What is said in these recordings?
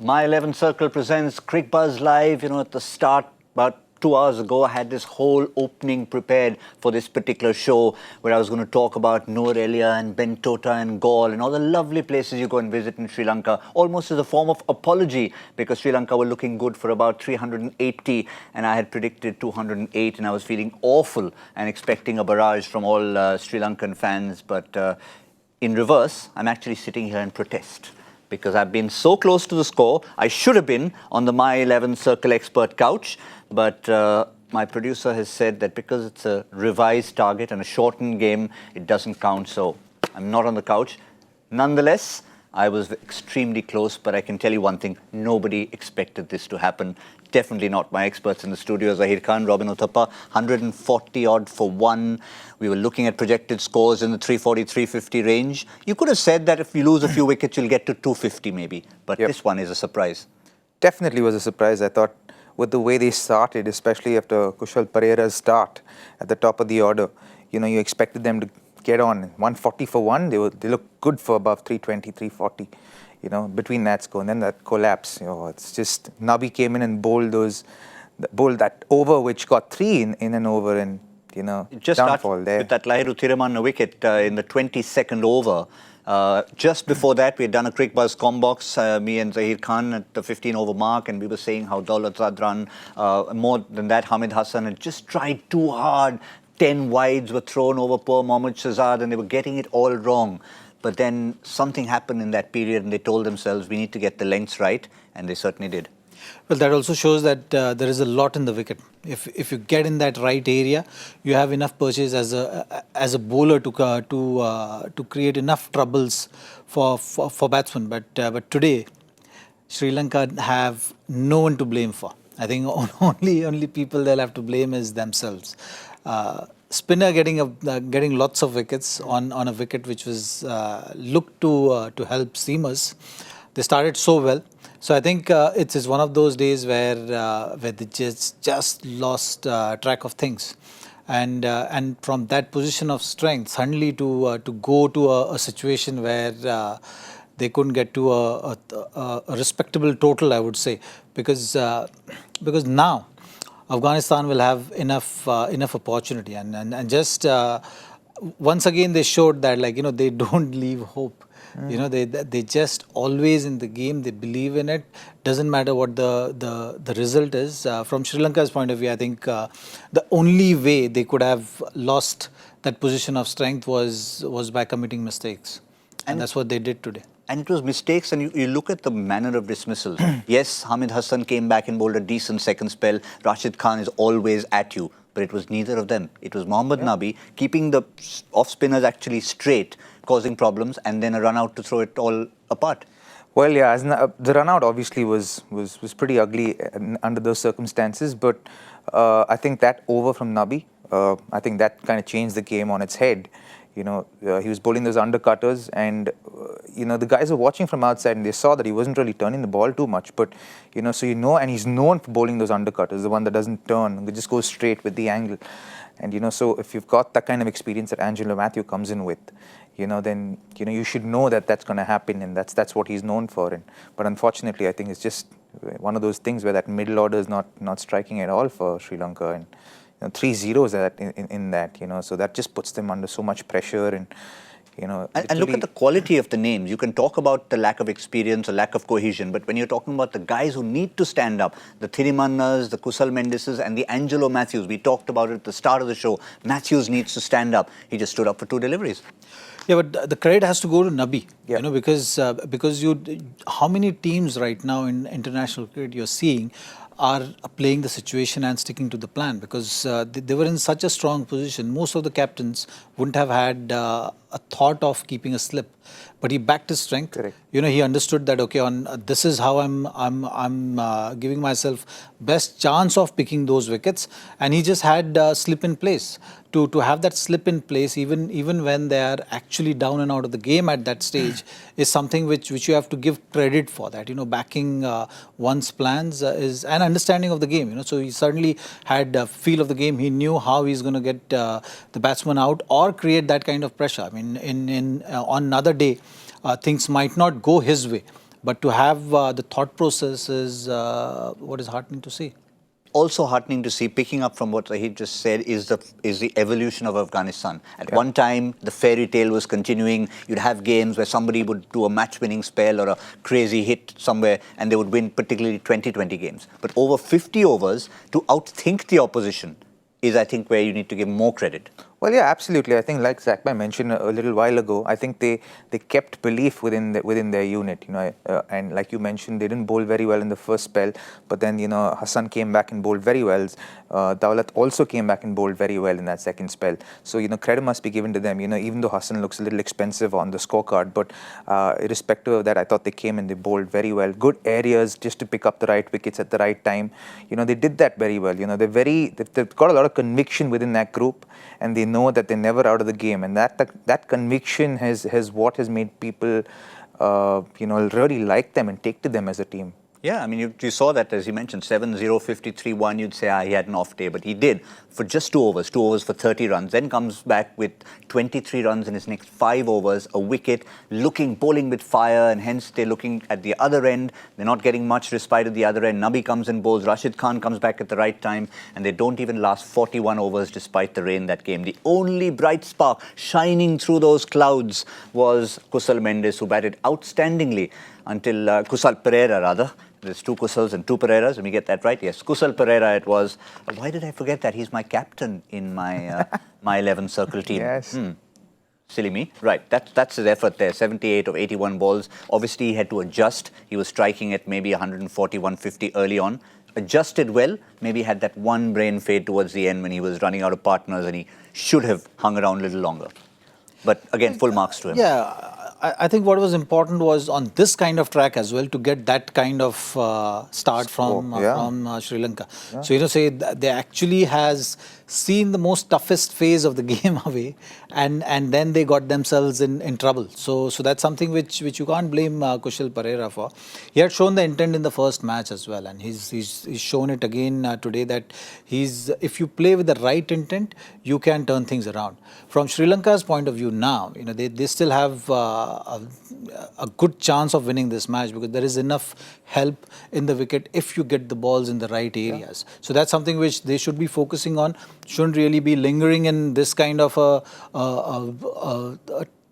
My 11 Circle presents Cricbuzz Live. At the start, about 2 hours ago, I had this whole opening prepared for this particular show where I was going to talk about Noor Elia and Bentota and Gaul and all the lovely places you go and visit in Sri Lanka, almost as a form of apology because Sri Lanka were looking good for about 380 and I had predicted 208 and I was feeling awful and expecting a barrage from all Sri Lankan fans. But in reverse, I'm actually sitting here in protest, because I've been so close to the score. I should have been on the My 11 Circle expert couch, but my producer has said that because it's a revised target and a shortened game, it doesn't count, so I'm not on the couch. Nonetheless, I was extremely close, but I can tell you one thing, nobody expected this to happen. Definitely not my experts in the studio, Zaheer Khan, Robin Uthappa, 140 odd for one. We were looking at projected scores in the 340, 350 range. You could have said that if you lose a few wickets, you'll get to 250 maybe. But This one is a surprise. Definitely was a surprise. I thought with the way they started, especially after Kushal Pereira's start at the top of the order, you expected them to get on. 140 for one, they looked good for above 320, 340. Between that score and then that collapse, it's just Nabi came in and bowled that over which got three in an over, and just downfall there. With that Lahiru Thirimanne wicket in the 22nd over. Just before that, we had done a Cricbuzz combox, me and Zaheer Khan at the 15-over mark, and we were saying how Daulat Zadran, more than that, Hamid Hassan had just tried too hard. 10 wides were thrown over poor Mohammad Shahzad, and they were getting it all wrong. But then something happened in that period and they told themselves, we need to get the lengths right, and they certainly did. Well, that also shows that there is a lot in the wicket. If you get in that right area, you have enough purchase as a bowler to create enough troubles for batsmen. But today, Sri Lanka have no one to blame for. I think only people they'll have to blame is themselves. Spinner getting lots of wickets on a wicket which was looked to help seamers. They started so well, so I think it is one of those days where they just lost track of things, and from that position of strength, suddenly to go to a situation where they couldn't get to a respectable total, I would say, because now Afghanistan will have enough opportunity, and just once again they showed that they don't leave hope. They just always in the game, they believe in it. Doesn't matter what the result is. From Sri Lanka's point of view, I think the only way they could have lost that position of strength was by committing mistakes, and that's what they did today. And it was mistakes, and you look at the manner of dismissals. Yes, Hamid Hassan came back and bowled a decent second spell. Rashid Khan is always at you, but it was neither of them. It was Mohammad Nabi keeping the off-spinners actually straight, causing problems, and then a run-out to throw it all apart. Well, yeah, the run-out obviously was pretty ugly under those circumstances, but I think that over from Nabi, I think that kind of changed the game on its head. He was bowling those undercutters, and the guys were watching from outside and they saw that he wasn't really turning the ball too much. But and he's known for bowling those undercutters, the one that doesn't turn, it just goes straight with the angle. And so if you've got that kind of experience that Angelo Matthew comes in with, then you should know that that's going to happen, and that's what he's known for. But unfortunately, I think it's just one of those things where that middle order is not striking at all for Sri Lanka, and 3 zeros in that, so that just puts them under so much pressure, and and look at the quality of the names. You can talk about the lack of experience or lack of cohesion, but when you're talking about the guys who need to stand up, the Thirimannas, the Kusal Mendises, and the Angelo Matthews, we talked about it at the start of the show. Matthews needs to stand up. He just stood up for 2 deliveries. Yeah, but the credit has to go to Nabi, because how many teams right now in international cricket you're seeing are playing the situation and sticking to the plan, because they were in such a strong position. Most of the captains wouldn't have had a thought of keeping a slip, but he backed his strength. Correct. He understood that this is how I'm giving myself best chance of picking those wickets, and he just had slip in place. To have that slip in place, even when they are actually down and out of the game at that stage, is something which you have to give credit for. That backing one's plans is an understanding of the game. So he certainly had a feel of the game. He knew how he's going to get the batsman out or create that kind of pressure. I mean, on another day, things might not go his way. But to have the thought process is what is heartening to see. Also heartening to see, picking up from what Zaheer just said, is the evolution of Afghanistan. At one time, the fairy tale was continuing. You'd have games where somebody would do a match-winning spell or a crazy hit somewhere, and they would win particularly 20-20 games. But over 50 overs, to outthink the opposition is, I think, where you need to give more credit. Well, yeah, absolutely. I think, like Zakbai mentioned a little while ago, I think they kept belief within their unit. And like you mentioned, they didn't bowl very well in the first spell, but then Hassan came back and bowled very well. Dawlat also came back and bowled very well in that second spell. So credit must be given to them. Even though Hassan looks a little expensive on the scorecard, but irrespective of that, I thought they came and they bowled very well. Good areas just to pick up the right wickets at the right time. They did that very well. They've got a lot of conviction within that group, and they know that they're never out of the game, and that conviction has what has made people really like them and take to them as a team. Yeah, I mean, you saw that, as you mentioned, 7-0, 53-1, you'd say, he had an off day, but he did for just 2 overs for 30 runs, then comes back with 23 runs in his next 5 overs, a wicket, bowling with fire, and hence they're looking at the other end. They're not getting much respite at the other end. Nabi comes and bowls, Rashid Khan comes back at the right time, and they don't even last 41 overs despite the rain that game. The only bright spark shining through those clouds was Kusal Mendes, who batted outstandingly until Kusal Pereira, rather. There's 2 Kusals and 2 Pereiras. Let me get that right. Yes, Kusal Pereira it was. Why did I forget that? He's my captain in my my 11 circle team. Yes. Silly me. Right, that's his effort there. 78 of 81 balls. Obviously, he had to adjust. He was striking at maybe 140, 150 early on. Adjusted well. Maybe had that one brain fade towards the end when he was running out of partners, and he should have hung around a little longer. But again, full marks to him. Yeah, I think what was important was on this kind of track as well to get that kind of start from Sri Lanka. Yeah. So say they actually has seen the most toughest phase of the game away, and then they got themselves in trouble. So that's something which you can't blame Kushal Pereira for. He had shown the intent in the first match as well, and he's shown it again today that if you play with the right intent, you can turn things around. From Sri Lanka's point of view now, they still have a good chance of winning this match because there is enough help in the wicket if you get the balls in the right areas. Yeah. So that's something which they should be focusing on. Shouldn't really be lingering in this kind of a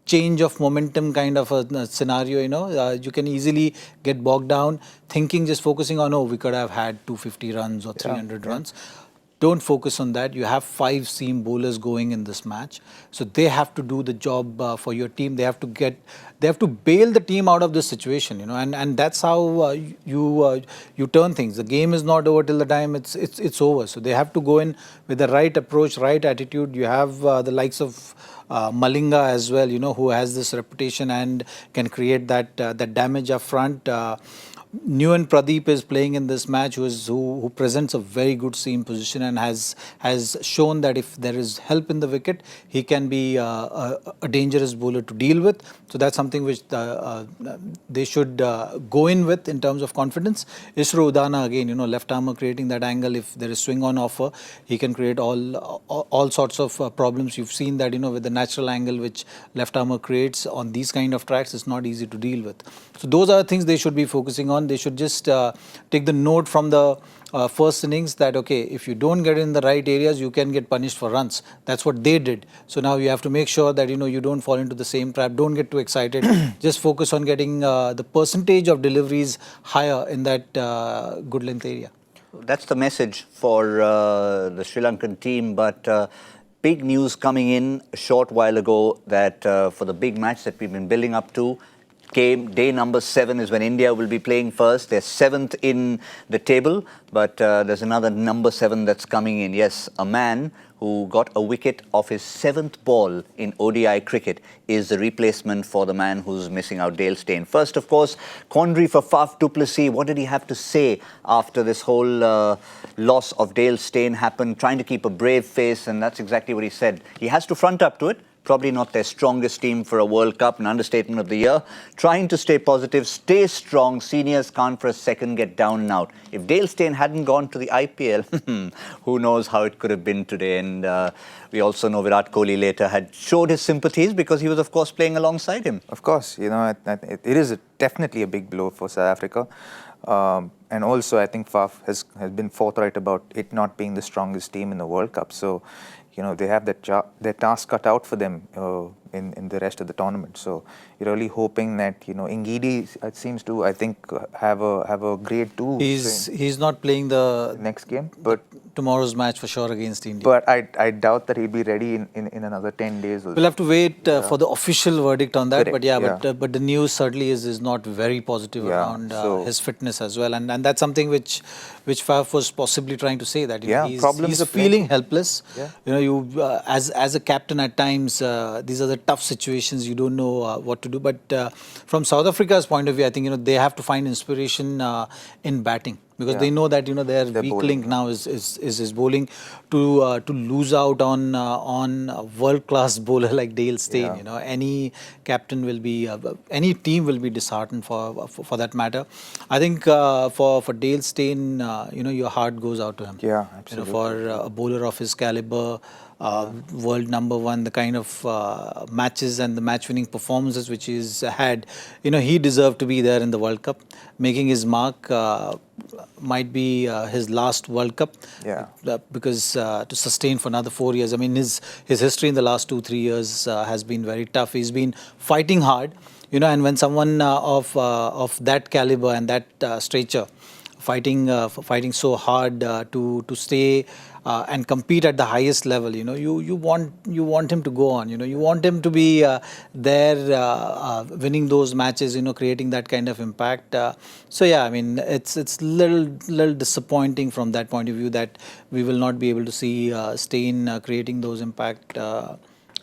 change of momentum kind of a scenario. You can easily get bogged down thinking, just focusing on, we could have had 250 runs or 300 runs. Don't focus on that. You have 5 seam bowlers going in this match, so they have to do the job for your team. They have to bail the team out of this situation, and that's how you turn things. The game is not over till the time it's over. So they have to go in with the right approach, right attitude. You have the likes of Malinga as well, who has this reputation and can create that damage up front. Newen Pradeep is playing in this match, who presents a very good seam position and has shown that if there is help in the wicket, he can be a dangerous bowler to deal with. So that's something which they should go in with in terms of confidence. Isro Udana again, left armer creating that angle. If there is swing on offer, he can create all sorts of problems. You've seen that with the natural angle which left armer creates on these kind of tracks, it's not easy to deal with. So those are the things they should be focusing on. They should just take the note from the first innings that, okay, if you don't get in the right areas, you can get punished for runs. That's what they did. So now you have to make sure that, you don't fall into the same trap. Don't get too excited. Just focus on getting the percentage of deliveries higher in that good length area. That's the message for the Sri Lankan team, but big news coming in a short while ago that for the big match that we've been building up to, day number 7 is when India will be playing first. They're 7th in the table, but there's another number 7 that's coming in. Yes, a man who got a wicket off his 7th ball in ODI cricket is the replacement for the man who's missing out, Dale Steyn. First, of course, quandary for Faf du Plessis. What did he have to say after this whole loss of Dale Steyn happened? Trying to keep a brave face, and that's exactly what he said. He has to front up to it, Probably not their strongest team for a World Cup, an understatement of the year. Trying to stay positive, stay strong. Seniors can't for a second get down and out. If Dale Steyn hadn't gone to the IPL, who knows how it could have been today. And we also know Virat Kohli later had showed his sympathies because he was, of course, playing alongside him. Of course, it is definitely a big blow for South Africa. And also, I think Faf has been forthright about it not being the strongest team in the World Cup. So, they have their task cut out for them in the rest of the tournament. So, you're really hoping that, Ngidi seems to, I think, have a grade 2. He's not playing the next game, but tomorrow's match for sure against India. But I doubt that he'll be ready in another 10 days. We'll have to wait for the official verdict on that. Correct, But the news certainly is not very positive around his fitness as well, and that's something which Faf was possibly trying to say, that he's feeling helpless. You as a captain at times, these are the tough situations. You don't know what to do. But from South Africa's point of view, I think they have to find inspiration in batting. Because they know that their weak link now is bowling. To lose out on a world-class bowler like Dale Steyn, any captain will be, any team will be disheartened for that matter. I think for Dale Steyn, your heart goes out to him. Yeah, absolutely. For a bowler of his caliber, world number one, the kind of matches and the match-winning performances which he's had, he deserved to be there in the World Cup, making his mark. Might be his last World Cup, because to sustain for another 4 years. I mean, his history in the last 2-3 years has been very tough. He's been fighting hard, and when someone of that caliber and that stature fighting so hard to stay and compete at the highest level, you want him to go on. You want him to be there, winning those matches, creating that kind of impact. So yeah, I mean, it's little disappointing from that point of view that we will not be able to see Steyn creating those impact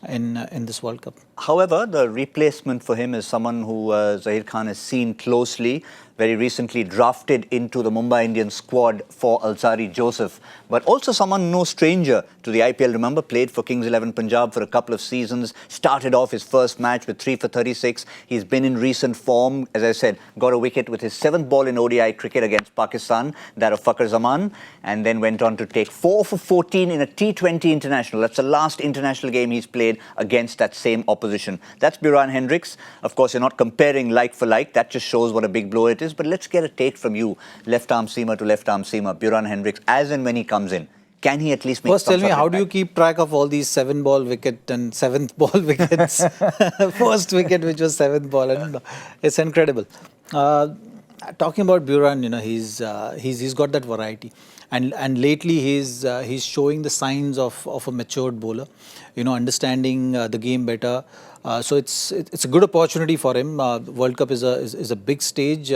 in this World Cup. However, the replacement for him is someone who Zaheer Khan has seen closely, very recently drafted into the Mumbai Indians squad for Alzari Joseph, but also someone no stranger to the IPL. Remember, played for Kings 11 Punjab for a couple of seasons, started off his first match with 3 for 36. He's been in recent form, as I said, got a wicket with his 7th ball in ODI cricket against Pakistan, that of Fakhar Zaman, and then went on to take 4 for 14 in a T20 international. That's the last international game he's played against that same opposition. That's Buran Hendricks. Of course, you're not comparing like for like. That just shows what a big blow it is. But let's get a take from you, left-arm seamer to left-arm seamer, Buran Hendricks, as and when he comes in. Can he at least make First, tell me, how do you keep track of all these 7-ball wicket and 7th ball wickets? First wicket, which was 7th ball, and it's incredible. Talking about Buran, he's got that variety, and lately he's showing the signs of a matured bowler, understanding the game better. So it's a good opportunity for him. World Cup is a big stage.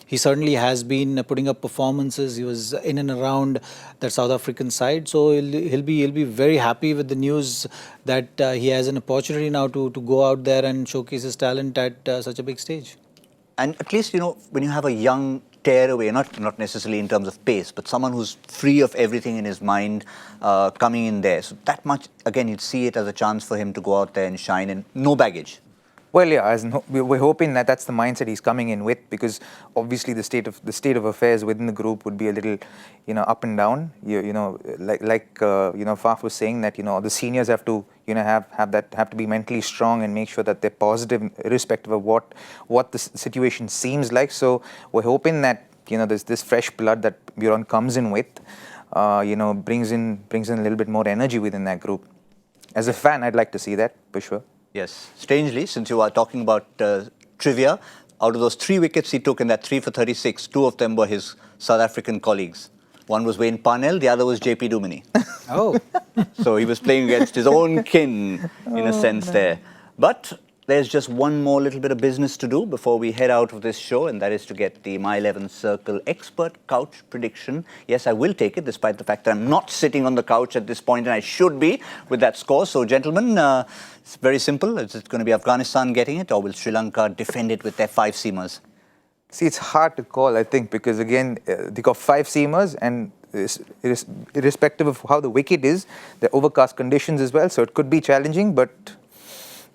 He certainly has been putting up performances. He was in and around that South African side. So he'll be very happy with the news that he has an opportunity now to go out there and showcase his talent at such a big stage. And at least, when you have a young tearaway, not necessarily in terms of pace, but someone who's free of everything in his mind coming in there. So that much, again, you'd see it as a chance for him to go out there and shine, and no baggage. Well, yeah, we're hoping that that's the mindset he's coming in with, because obviously the state of affairs within the group would be a little, up and down. Like Faf was saying that the seniors have to have to be mentally strong and make sure that they're positive, irrespective of what the situation seems like. So we're hoping that there's this fresh blood that Buran comes in with, brings in a little bit more energy within that group. As a fan, I'd like to see that for sure. Yes. Strangely, since you are talking about trivia, out of those 3 wickets he took in that 3 for 36, 2 of them were his South African colleagues. One was Wayne Parnell, the other was JP Duminy. Oh. So he was playing against his own kin, in a sense there. But there's just one more little bit of business to do before we head out of this show, and that is to get the My 11 Circle expert couch prediction. Yes, I will take it, despite the fact that I'm not sitting on the couch at this point, and I should be with that score. So, gentlemen, it's very simple. Is it going to be Afghanistan getting it, or will Sri Lanka defend it with their 5 seamers? See, it's hard to call, I think, because again, they got 5 seamers, and irrespective of how the wicket is, the overcast conditions as well, so it could be challenging, but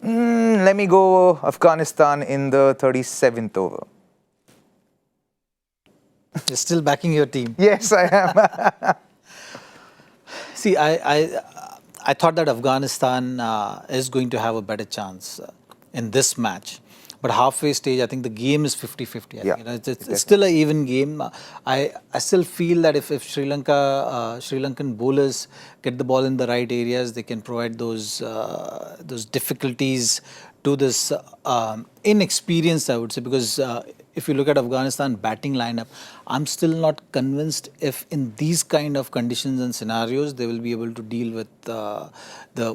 Let me go Afghanistan in the 37th over. You're still backing your team. Yes, I am. See, I thought that Afghanistan is going to have a better chance in this match. But halfway stage, I think the game is 50-50. Yeah, It's still an even game. I still feel that if Sri Lankan bowlers get the ball in the right areas, they can provide those difficulties to this inexperienced, I would say, because if you look at Afghanistan batting lineup, I'm still not convinced if in these kind of conditions and scenarios they will be able to deal with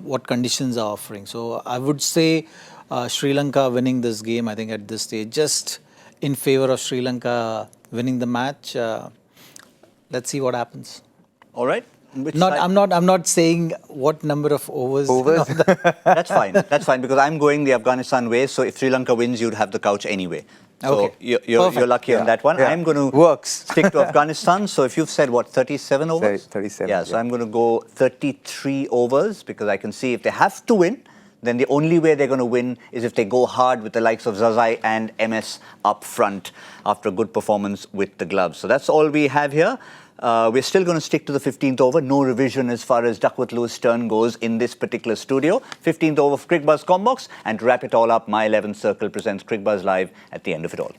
what conditions are offering. So I would say Sri Lanka winning this game, I think at this stage, just in favor of Sri Lanka winning the match. Let's see what happens. All right. I'm not saying what number of overs. That's fine. That's fine because I'm going the Afghanistan way. So if Sri Lanka wins, you'd have the couch anyway. So Okay. you're lucky on that one. Yeah. I'm going to Works. stick to Afghanistan. So if you've said, what, 37 overs? 37. Yeah, so I'm going to go 33 overs because I can see if they have to win, then the only way they're going to win is if they go hard with the likes of Zaheer and MS up front after a good performance with the gloves. So that's all we have here. We're still going to stick to the 15th over. No revision as far as Duckworth Lewis' turn goes in this particular studio. 15th over for Cricbuzz Combox. And to wrap it all up, My 11th Circle presents Cricbuzz Live at the end of it all.